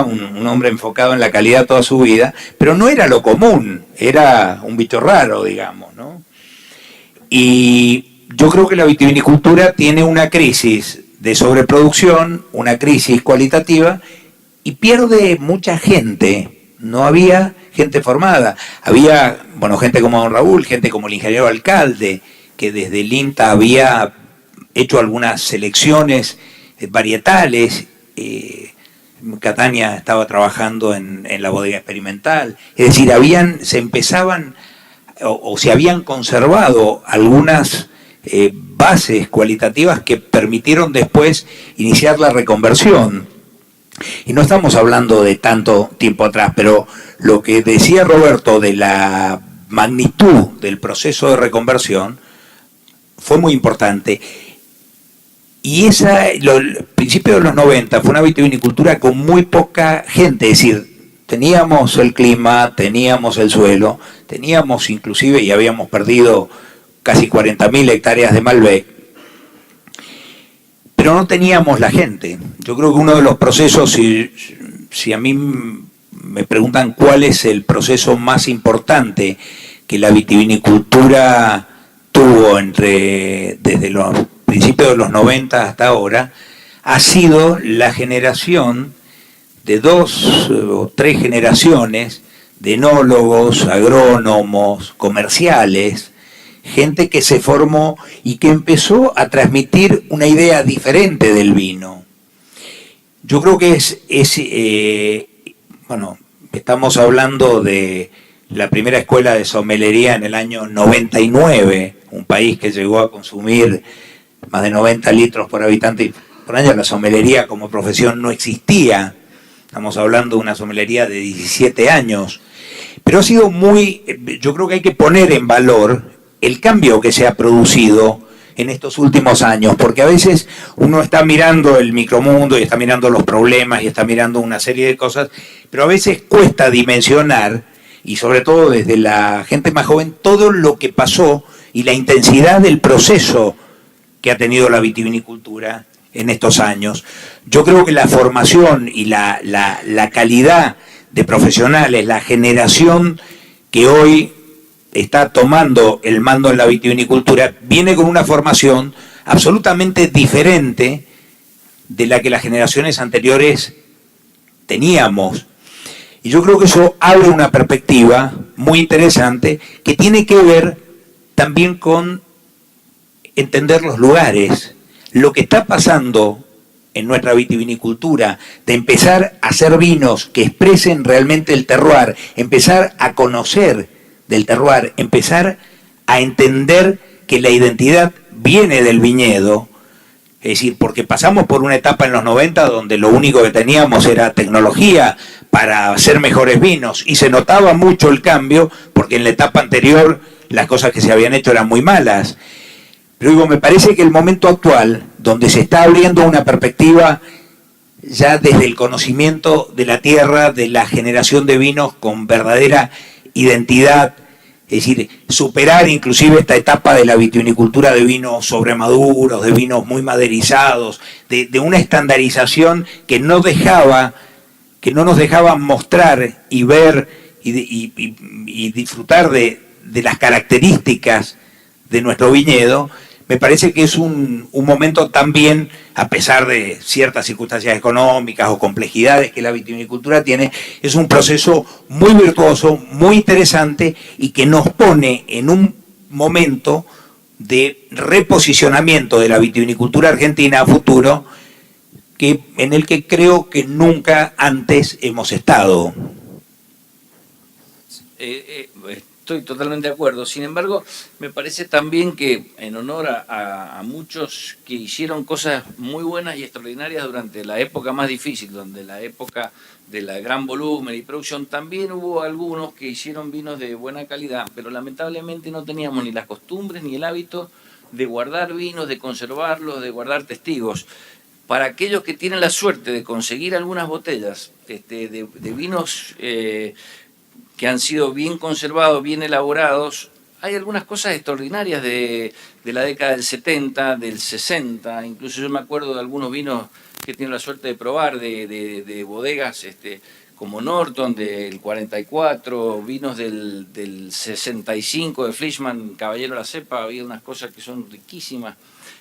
un hombre enfocado en la calidad toda su vida, pero no era lo común, era un bicho raro, digamos, ¿no? Y yo creo que la vitivinicultura tiene una crisis de sobreproducción, una crisis cualitativa, y pierde mucha gente. No había gente formada. Había, bueno, gente como don Raúl, gente como el ingeniero alcalde, que desde el INTA había hecho algunas selecciones varietales. Catania estaba trabajando en la bodega experimental. Es decir, se empezaban o se habían conservado algunas bases cualitativas que permitieron después iniciar la reconversión. Y no estamos hablando de tanto tiempo atrás, pero lo que decía Roberto de la magnitud del proceso de reconversión fue muy importante. Y el principio de los 90 fue una vitivinicultura con muy poca gente, es decir, teníamos el clima, teníamos el suelo, teníamos inclusive, y habíamos perdido casi 40.000 hectáreas de Malbec, pero no teníamos la gente. Yo creo que uno de los procesos, si a mí me preguntan cuál es el proceso más importante que la vitivinicultura tuvo desde los principios de los 90 hasta ahora, ha sido la generación de 2 o 3 generaciones de enólogos, agrónomos, comerciales, gente que se formó y que empezó a transmitir una idea diferente del vino. Yo creo que bueno, estamos hablando de la primera escuela de sommelería en el año 99, un país que llegó a consumir más de 90 litros por habitante por año. La sommelería como profesión no existía. Estamos hablando de una sommelería de 17 años. Pero ha sido yo creo que hay que poner en valor el cambio que se ha producido en estos últimos años, porque a veces uno está mirando el micromundo y está mirando los problemas y está mirando una serie de cosas, pero a veces cuesta dimensionar, y sobre todo desde la gente más joven, todo lo que pasó y la intensidad del proceso que ha tenido la vitivinicultura en estos años. Yo creo que la formación y la calidad de profesionales, la generación que hoy está tomando el mando en la vitivinicultura, viene con una formación absolutamente diferente de la que las generaciones anteriores teníamos. Y yo creo que eso abre una perspectiva muy interesante que tiene que ver también con entender los lugares. Lo que está pasando en nuestra vitivinicultura, de empezar a hacer vinos que expresen realmente el terroir, empezar a conocer del terroir, empezar a entender que la identidad viene del viñedo. Es decir, porque pasamos por una etapa en los 90 donde lo único que teníamos era tecnología para hacer mejores vinos, y se notaba mucho el cambio, porque en la etapa anterior las cosas que se habían hecho eran muy malas. Pero digo, me parece que el momento actual, donde se está abriendo una perspectiva ya desde el conocimiento de la tierra, de la generación de vinos con verdadera identidad, es decir, superar inclusive esta etapa de la vitivinicultura de vinos sobremaduros, de vinos muy maderizados, de una estandarización que no nos dejaba mostrar y ver y disfrutar de las características de nuestro viñedo. Me parece que es un momento también, a pesar de ciertas circunstancias económicas o complejidades que la vitivinicultura tiene, es un proceso muy virtuoso, muy interesante, y que nos pone en un momento de reposicionamiento de la vitivinicultura argentina a futuro, en el que creo que nunca antes hemos estado. Estoy totalmente de acuerdo. Sin embargo, me parece también que, en honor a muchos que hicieron cosas muy buenas y extraordinarias durante la época más difícil, donde la época de la gran volumen y producción, también hubo algunos que hicieron vinos de buena calidad, pero lamentablemente no teníamos ni las costumbres ni el hábito de guardar vinos, de conservarlos, de guardar testigos. Para aquellos que tienen la suerte de conseguir algunas botellas de vinos que han sido bien conservados, bien elaborados, hay algunas cosas extraordinarias de la década del 70, del 60, incluso yo me acuerdo de algunos vinos que tienen la suerte de probar de bodegas como Norton del 44, vinos del 65 de Fleischmann, Caballero de la Cepa, había unas cosas que son riquísimas.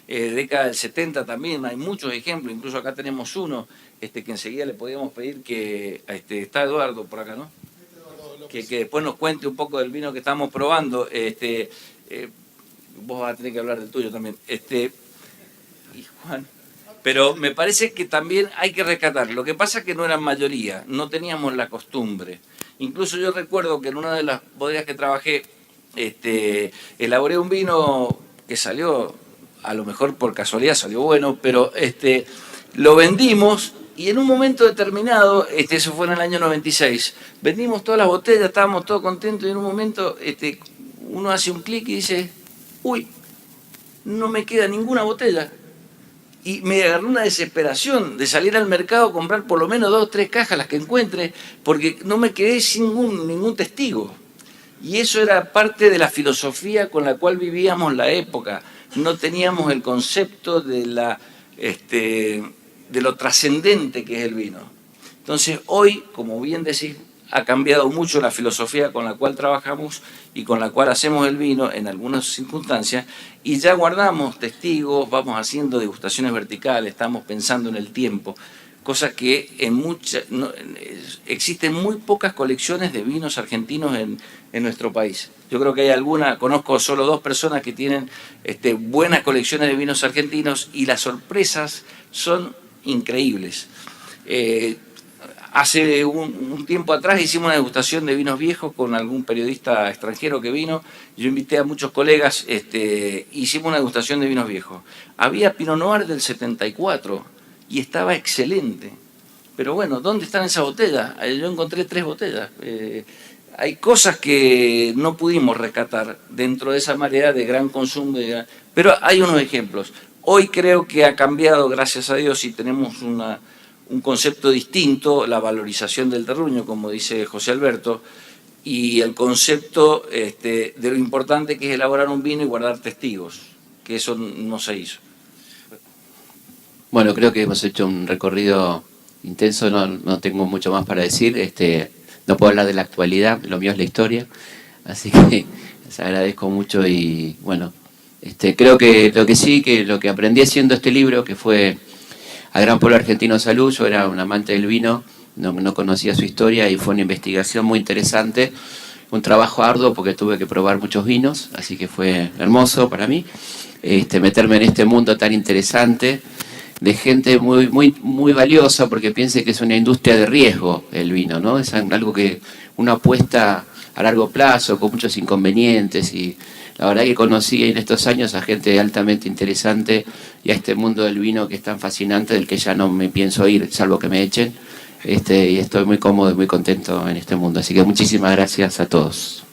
Década del 70 también, hay muchos ejemplos, incluso acá tenemos uno que enseguida le podíamos pedir que, está Eduardo por acá, ¿no? Que después nos cuente un poco del vino que estamos probando. Vos vas a tener que hablar del tuyo también. Y Juan. Pero me parece que también hay que rescatar. Lo que pasa es que no eran mayoría, no teníamos la costumbre. Incluso yo recuerdo que en una de las bodegas que trabajé, elaboré un vino que salió, a lo mejor por casualidad salió bueno, pero lo vendimos. Y en un momento determinado, eso fue en el año 96, vendimos todas las botellas, estábamos todos contentos y en un momento uno hace un clic y dice, uy, no me queda ninguna botella. Y me agarró una desesperación de salir al mercado a comprar por lo menos 2 o 3 cajas, las que encuentre, porque no me quedé sin ningún testigo. Y eso era parte de la filosofía con la cual vivíamos la época. No teníamos el concepto de lo trascendente que es el vino. Entonces hoy, como bien decís, ha cambiado mucho la filosofía con la cual trabajamos y con la cual hacemos el vino en algunas circunstancias, y ya guardamos testigos, vamos haciendo degustaciones verticales, estamos pensando en el tiempo, cosa que existen muy pocas colecciones de vinos argentinos en nuestro país. Yo creo que hay alguna, conozco solo 2 personas que tienen buenas colecciones de vinos argentinos y las sorpresas son increíbles. Hace un tiempo atrás hicimos una degustación de vinos viejos con algún periodista extranjero que vino. Yo invité a muchos colegas, hicimos una degustación de vinos viejos. Había Pinot Noir del 74 y estaba excelente. Pero bueno, ¿dónde están esas botellas? Yo encontré 3 botellas. Hay cosas que no pudimos rescatar dentro de esa marea de gran consumo, pero hay unos ejemplos. Hoy creo que ha cambiado, gracias a Dios, y tenemos un concepto distinto, la valorización del terruño, como dice José Alberto, y el concepto de lo importante que es elaborar un vino y guardar testigos, que eso no se hizo. Bueno, creo que hemos hecho un recorrido intenso, no tengo mucho más para decir, no puedo hablar de la actualidad, lo mío es la historia, así que les agradezco mucho y bueno, creo que lo que aprendí haciendo este libro, que fue A Gran Pueblo Argentino Salud, yo era un amante del vino, no conocía su historia y fue una investigación muy interesante, un trabajo arduo porque tuve que probar muchos vinos, así que fue hermoso para mí meterme en este mundo tan interesante, de gente muy, muy, muy valiosa, porque piense que es una industria de riesgo el vino, ¿no? Es algo que uno apuesta a largo plazo, con muchos inconvenientes, y la verdad que conocí en estos años a gente altamente interesante y a este mundo del vino que es tan fascinante, del que ya no me pienso ir, salvo que me echen, y estoy muy cómodo y muy contento en este mundo. Así que muchísimas gracias a todos.